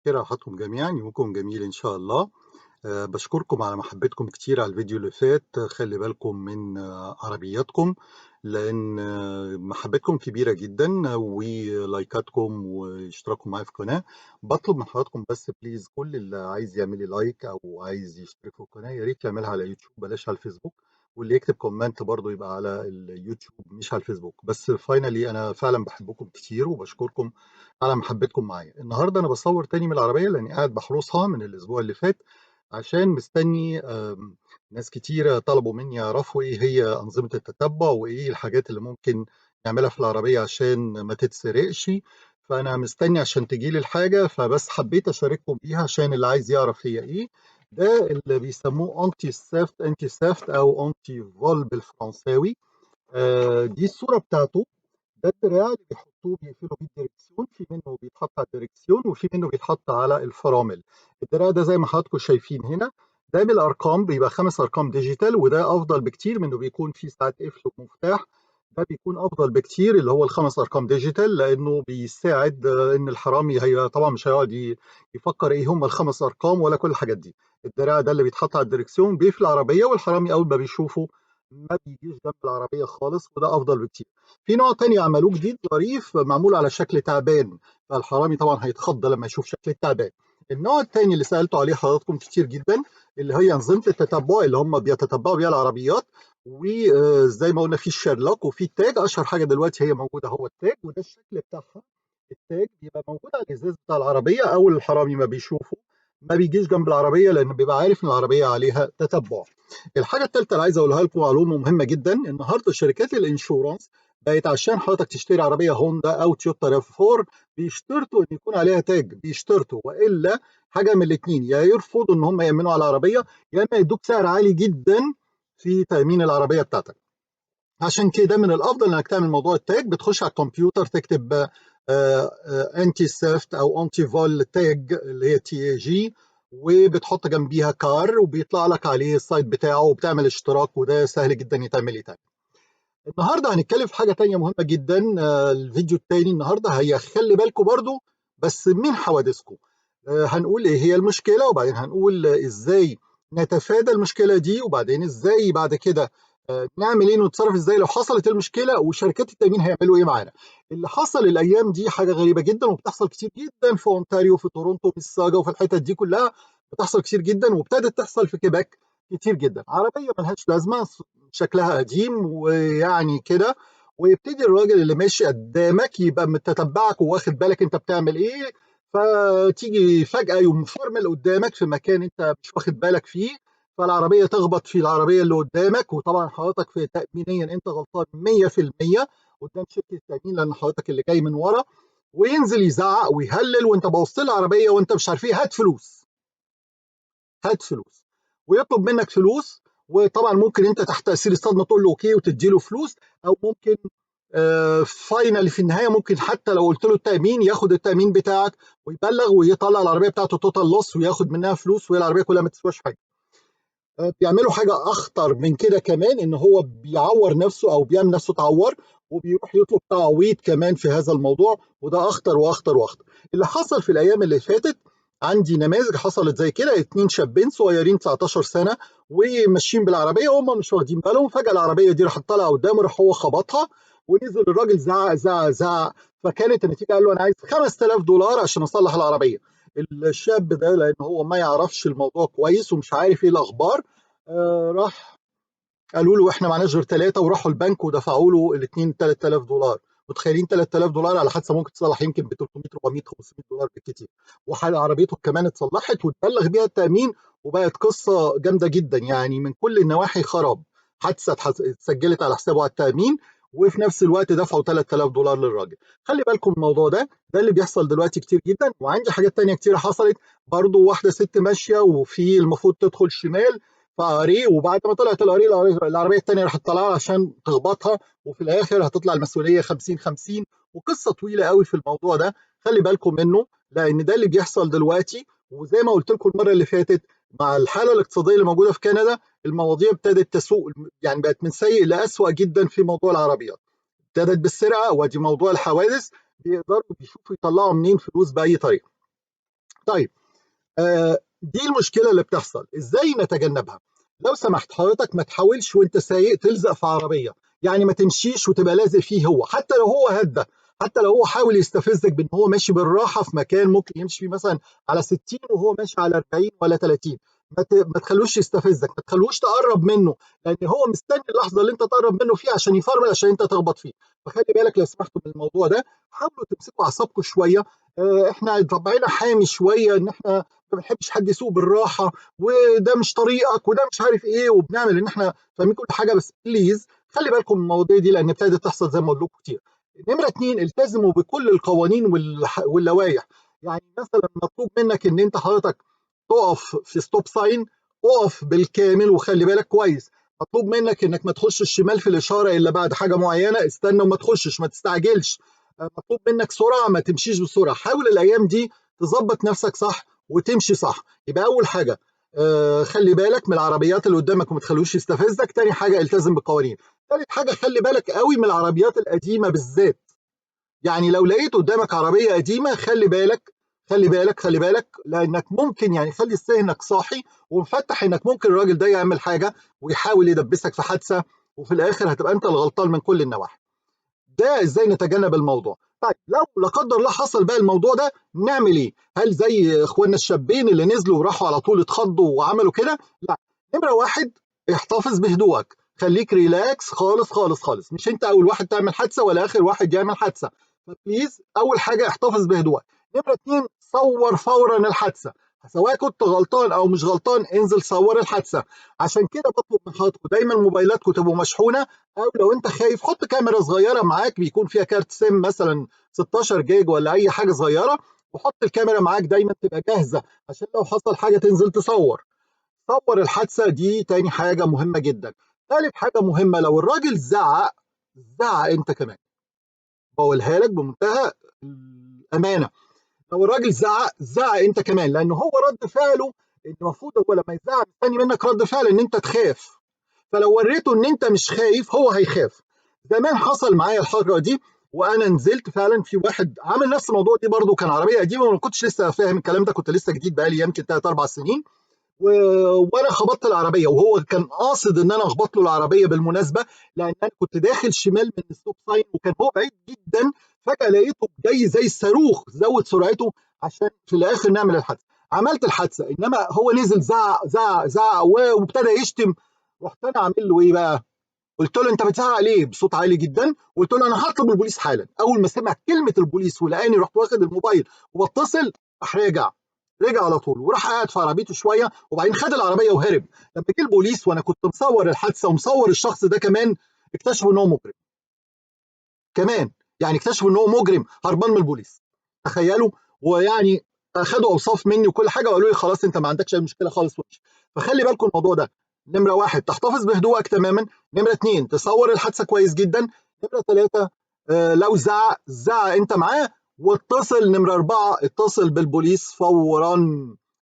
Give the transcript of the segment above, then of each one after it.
بخير راحتكم جميعًا، يومكم جميل إن شاء الله. باشكركم على محبتكم كتير على الفيديو اللي فات. خلّي بالكم من عربياتكم، لإن محبتكم كبيرة جدًا ولايكاتكم واشتراككم معايا في القناة. باطلب من حضراتكم بس please كل اللي عايز يعمل لي لايك أو عايز يشترك في القناة يا ريت يعملها على يوتيوب بلاش على الفيسبوك، واللي يكتب comment برضه يبقى على اليوتيوب مش على الفيسبوك. بس finally أنا فعلًا باحبكم كتير وباشكركم على محبتكم معايا. النهارده أنا باصور تاني من العربية لإني قاعد باحرسها من الأسبوع اللي فات، عشان مستني ناس كتيرة طلبوا مني يعرفوا إيه هي أنظمة التتبع وإيه الحاجات اللي ممكن نعملها في العربية عشان ما تتسرقش. فأنا مستني عشان تيجي لي الحاجة، فبس حبيت أشارككم بيها عشان اللي عايز يعرف هي إيه. ده اللي بيسموه أنتي سافت أو أنتي فول بالفرنساوي. دي الصورة بتاعته. ده الدراع اللي بيحطوه بيقفلوا بيه الدركسيون، في منه بيتحط على الدركسيون وفي منه بيتحط على الفرامل. الدراع ده زي ما حضراتكم شايفين هنا، ده بالارقام بيبقى 5 ارقام ديجيتال، وده افضل بكتير منه بيكون فيه ساعات قفل ومفتاح. ده بيكون افضل بكتير اللي هو ال5 ارقام ديجيتال، لانه بيساعد ان الحرامي هي طبعا مش هيقعد يفكر ايه هم ال5 ارقام ولا كل الحاجات دي. الدراع ده اللي بيتحط على الدركسيون بيقفل العربيه، والحرامي اول ما بيشوفه ما بيجيش جنب العربيه خالص، وده افضل بكتير. في نوع تاني عملوه جديد ظريف معمول على شكل تعبان، فالحرامي طبعا هيتخض لما يشوف شكل التعبان. النوع التاني اللي سألتوا عليه حضراتكم كتير جدا، اللي هي أنظمة التتبع اللي هم بيتتبعوا بيها العربيات. وزي ما قلنا في الشيرلوك وفي التاج. أشهر حاجة دلوقتي هي موجودة هو التاج، وده الشكل بتاعها. التاج بيبقى موجود على الإزاز بتاع العربية، أول الحرامي ما بيشوفه ما بيجيش جنب العربية، لأنه بيبقى عارف إن العربية عليها تتبع. الحاجة التالتة اللي عايز أقولها لكم معلومة مهمة جدا. النهاردة شركات الإنشورانس بقت عشان حضرتك تشتري عربية هوندا أو تويوتا راف 4 بيشترطوا إن يكون عليها تاج، بيشترطوا، وإلا حاجة من الاتنين: يا يرفضوا إن هم يأمنوا على العربية، يا إما يدوك سعر عالي جدا في تأمين العربية بتاعتك. عشان كده من الافضل انك تعمل موضوع التاج. بتخش على الكمبيوتر تكتب انتي سيفت او انتي فول تاج اللي هي TAG، وبتحط جنبيها كار وبيطلع لك عليه السايت بتاعه وبتعمل اشتراك، وده سهل جدا يتعمل يتعمل. النهارده هنتكلم في حاجه تانية مهمه جدا. الفيديو التاني النهارده هي خلي بالكم برضو بس من حوادثكم. هنقول ايه هي المشكله، وبعدين هنقول ازاي نتفادى المشكله دي، وبعدين ازاي بعد كده نعمل ايه ونتصرف ازاي لو حصلت المشكله، وشركات التامين هيعملوا ايه معانا. اللي حصل الايام دي حاجه غريبه جدا وبتحصل كتير جدا في اونتاريو في تورونتو في الساجا وفي الحتت دي كلها. بتحصل كتير جدا وابتدت تحصل في كيباك كتير جدا. عربيه ملهاش لازمه، شكلها قديم ويعني كده، ويبتدي الراجل اللي ماشي قدامك يبقى متتبعك وواخد بالك انت بتعمل ايه، فتيجي فجأة يقوم فرمل قدامك في مكان انت مش واخد بالك فيه، فالعربية تخبط في العربية اللي قدامك. وطبعا حضرتك في تأمينيا انت غلطان 100% قدام شركة التأمين، لأن حضرتك اللي جاي من ورا. وينزل يزعق ويهلل وانت بوظت له العربية وانت مش عارف ايه. هات فلوس، هات فلوس، ويطلب منك فلوس. وطبعا ممكن انت تحت تاثير الصدمه تقول له اوكي وتدي له فلوس، او ممكن فاينل في النهايه ممكن حتى لو قلت له التامين ياخد التامين بتاعك ويبلغ ويطلع العربيه بتاعته توتال لوس وياخد منها فلوس وهي العربيه كلها ما تسواش حاجه. بيعملوا حاجه اخطر من كده كمان، ان هو بيعور نفسه او بيعمل نفسه تعور وبيروح يطلب تعويض كمان في هذا الموضوع، وده اخطر واخطر واخطر. اللي حصل في الايام اللي فاتت عندي نماذج حصلت زي كده: 2 شابين صغيرين 19 سنه وماشيين بالعربيه وهم مش واخدين بالهم، فجاه العربيه دي راحت طالعه قدامه، راح هو خبطها ونزل الراجل زعق زعق زعق. فكانت النتيجه قال له انا عايز $5000 عشان اصلح العربيه. الشاب ده لان هو ما يعرفش الموضوع كويس ومش عارف ايه الاخبار، راح قالوا له احنا معناش غير ثلاثه، وراحوا البنك ودفعوا له الاثنين $3000. متخيلين $3000 على حادثه ممكن تصلح يمكن ب 300 400 $500 بالكتير. وعربيته كمان اتصلحت واتبلغ بيها التامين، وبقت قصه جامده جدا يعني من كل النواحي. خراب حادثه اتسجلت على حسابه على التامين، وفي نفس الوقت دفعوا $3000 للراجل. خلي بالكم من الموضوع ده، ده اللي بيحصل دلوقتي كتير جدا. وعندي حاجات تانية كتير حصلت برضو. واحده ست ماشيه وفي المفروض تدخل شمال فقريه، وبعد ما طلعت القريه العربيه الثانيه راحت طالعه عشان تخبطها، وفي الاخر هتطلع المسؤوليه 50-50. وقصه طويله قوي في الموضوع ده. خلي بالكم منه لان ده اللي بيحصل دلوقتي. وزي ما قلت لكم المره اللي فاتت، مع الحاله الاقتصاديه اللي موجوده في كندا المواضيع ابتدت تسوء، يعني بقت من سيء لاسوء جدا في موضوع العربيات. ابتدت بالسرقه، وادي موضوع الحوادث، بيقدروا بيشوفوا يطلعوا منين فلوس باي طريقه. طيب دي المشكله اللي بتحصل، ازاي نتجنبها؟ لو سمحت حضرتك ما تحاولش وانت سايق تلزق في عربيه، يعني ما تمشيش وتبقى لازق فيه هو، حتى لو هو هدى، حتى لو هو حاول يستفزك بان هو ماشي بالراحه في مكان ممكن يمشي فيه مثلا على 60 وهو ماشي على 40 ولا 30، ما تخلوش يستفزك، ما تخلوش تقرب منه، لان هو مستني اللحظه اللي انت تقرب منه فيها عشان يفرمل عشان انت تخبط فيه. فخلي بالك لو سمحتوا من الموضوع ده، حاولوا تمسكوا اعصابكم شويه. احنا طبعنا حامي شويه ان احنا ما بنحبش حد يسوق بالراحه، وده مش طريقك وده مش عارف ايه، وبنعمل ان احنا فاهمين كل حاجه، بس بليز خلي بالكم من المواضيع دي لان ابتدت تحصل زي ما قلت لكم كتير. نمره اتنين، التزموا بكل القوانين واللوائح. يعني مثلا مطلوب منك ان انت حضرتك تقف في ستوب ساين، اقف بالكامل وخلي بالك كويس. مطلوب منك انك ما تخش الشمال في الاشاره الا بعد حاجه معينه، استنى وما تخشش، ما تستعجلش. مطلوب منك سرعه، ما تمشيش بسرعه. حاول الايام دي تظبط نفسك صح وتمشي صح. يبقى اول حاجه خلي بالك من العربيات اللي قدامك وما تخلوش يستفزك. تاني حاجه التزم بالقوانين. تالت حاجه خلي بالك قوي من العربيات القديمه بالذات. يعني لو لقيت قدامك عربيه قديمه خلي بالك، خلي بالك، خلي بالك، لانك ممكن يعني خلي ذهنك صاحي ومفتح انك ممكن الراجل ده يعمل حاجه ويحاول يدبسك في حادثه، وفي الاخر هتبقى انت الغلطان من كل النواحي. ده ازاي نتجنب الموضوع؟ طيب لو لا قدر الله حصل بقى الموضوع ده نعمل ايه؟ هل زي اخواننا الشابين اللي نزلوا وراحوا على طول اتخضوا وعملوا كده؟ لا. نمره واحد، احتفظ بهدوءك، خليك ريلاكس خالص خالص خالص، مش انت اول واحد تعمل حادثه ولا اخر واحد يعمل حادثه. فبليز اول حاجه احتفظ بهدوءك. نمره اتنين، صور فورا الحادثه، سواء كنت غلطان او مش غلطان انزل صور الحادثه. عشان كده بطلب من حضراتكم دايما موبايلاتكم تبقوا مشحونه، او لو انت خايف حط كاميرا صغيره معاك بيكون فيها كارت سيم مثلا 16 جيج ولا اي حاجه صغيره، وحط الكاميرا معاك دايما تبقى جاهزه عشان لو حصل حاجه تنزل تصور. صور الحادثه دي تاني حاجه مهمه جدا. ثالث حاجه مهمه، لو الراجل زعق، زعق انت كمان. بقولها لك بمنتهى الامانه، لو الراجل زعق، زعق انت كمان، لان هو رد فعله المفروض هو لما يزعق مستني منك رد فعل ان انت تخاف. فلو وريته ان انت مش خايف هو هيخاف. زمان حصل معايا الحركه دي، وانا نزلت فعلا في واحد عامل نفس الموضوع دي برضه، كان عربيه قديمه وما كنتش لسه فاهم الكلام ده، كنت لسه جديد بقالي يمكن 3 4 سنين. و... وانا خبطت العربيه وهو كان قاصد ان انا اخبط له العربيه بالمناسبه، لان انا كنت داخل شمال من الستوب ساين وكان هو بعيد جدا. فجاه لقيته جاي زي الصاروخ زود سرعته عشان في الاخر نعمل الحادثه. عملت الحادثه، انما هو نزل زعق زعق زعق وابتدى يشتم. رحت انا عامل له ايه بقى؟ قلت له انت بتزعق ليه بصوت عالي جدا؟ قلت له انا هطلب البوليس حالا. اول ما سمع كلمه البوليس ولقاني رحت واخد الموبايل وبتصل، راح راجع، رجع على طول وراح قاعد في عربيته شويه وبعدين خد العربيه وهرب. لما جه البوليس وانا كنت مصور الحادثه ومصور الشخص ده كمان، اكتشفوا ان هو مجرم كمان. يعني اكتشفوا ان هو مجرم هربان من البوليس، تخيلوا. ويعني اخدوا اوصاف مني وكل حاجه وقالوا لي خلاص انت ما عندكش اي مشكله خالص وحش. فخلي بالكم الموضوع ده. نمره واحد، تحتفظ بهدوءك تماما. نمره اتنين، تصور الحادثه كويس جدا. نمره ثلاثه، لو زعق، زعق انت معاه. واتصل. نمره اربعه، اتصل بالبوليس فورا.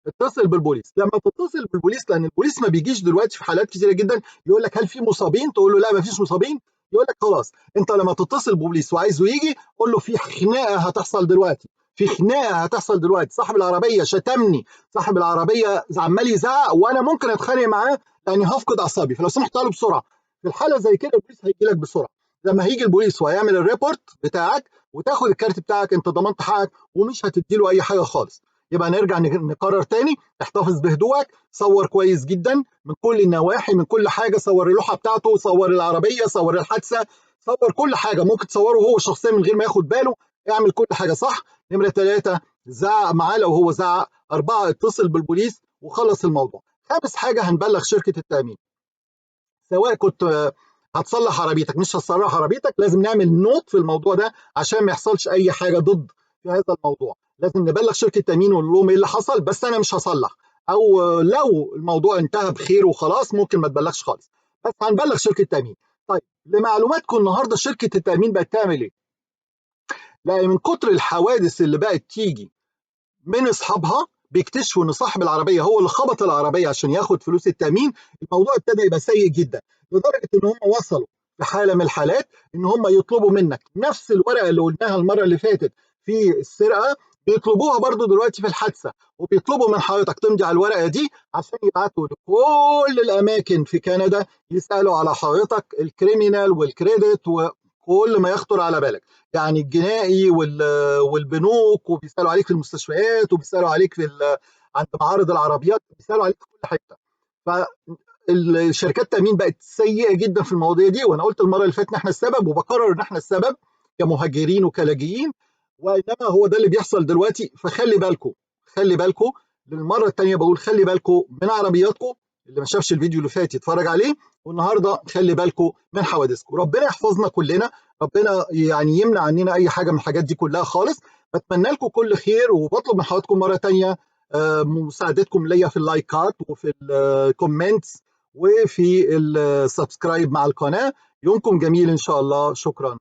اتصل بالبوليس. لما تتصل بالبوليس، لان البوليس ما بيجيش دلوقتي في حالات كتيره جدا يقول لك هل في مصابين؟ تقول له لا ما فيش مصابين، يقول لك خلاص. انت لما تتصل ببوليس وعايزه يجي قول له في خناقه هتحصل دلوقتي، في خناقه هتحصل دلوقتي، صاحب العربيه شتمني، صاحب العربيه عمال يزعق وانا ممكن اتخانق معاه لاني هفقد اعصابي، فلو سمحت تعالوا بسرعه. في الحاله زي كده البوليس هيجي لك بسرعه. لما هيجي البوليس وهيعمل الريبورت بتاعك وتاخد الكارت بتاعك انت ضمنت حقك ومش هتدي له اي حاجه خالص. يبقى نرجع نكرر تاني، احتفظ بهدوءك، صور كويس جدا من كل النواحي من كل حاجه، صور اللوحه بتاعته، صور العربيه، صور الحادثه، صور كل حاجه ممكن تصوره هو شخصيا من غير ما ياخد باله. اعمل كل حاجه صح. نمره ثلاثه، زعق معاه لو هو زعق. اربعه، اتصل بالبوليس وخلص الموضوع. خامس حاجه، هنبلغ شركه التامين. سواء كنت هتصلح عربيتك مش هتصلح عربيتك، لازم نعمل نوت في الموضوع ده عشان ما يحصلش اي حاجه ضد في هذا الموضوع. لازم نبلغ شركه تامين ونقول لهم ايه اللي حصل، بس انا مش هصلح. او لو الموضوع انتهى بخير وخلاص ممكن ما تبلغش خالص، بس هنبلغ شركه تامين. طيب لمعلوماتكم النهارده شركه التامين بقت تعمل ايه؟ لا، من كتر الحوادث اللي بقت تيجي من اصحابها بيكتشفوا ان صاحب العربيه هو اللي خبط العربيه عشان ياخد فلوس التامين، الموضوع ابتدى يبقى سيء جدا، لدرجه ان هم وصلوا في حاله من الحالات ان هم يطلبوا منك نفس الورقه اللي قلناها المره اللي فاتت في السرقه، بيطلبوها برضو دلوقتي في الحادثه، وبيطلبوا من حضرتك تمضي على الورقه دي عشان يبعتوا لكل الاماكن في كندا يسالوا على حضرتك الكريمينال والكريدت وكل ما يخطر على بالك، يعني الجنائي والبنوك، وبيسالوا عليك في المستشفيات، وبيسالوا عليك عند معارض العربيات، بيسالوا عليك في كل حته. فالشركات التامين بقت سيئه جدا في المواضيع دي، وانا قلت المره اللي فاتت ان احنا السبب، وبكرر ان احنا السبب كمهاجرين وكلاجئين، وانما هو ده اللي بيحصل دلوقتي. فخلي بالكم، خلي بالكم، للمره الثانيه بقول خلي بالكم من عربياتكم. اللي ما شافش الفيديو اللي فات يتفرج عليه، والنهارده خلي بالكم من حوادثكم. ربنا يحفظنا كلنا، ربنا يعني يمنع عننا اي حاجه من الحاجات دي كلها خالص. بتمنى لكم كل خير، وبطلب من حضراتكم مره ثانيه مساعدتكم ليا في اللايكات وفي الكومنتس وفي السبسكرايب مع القناه. يومكم جميل ان شاء الله. شكرا.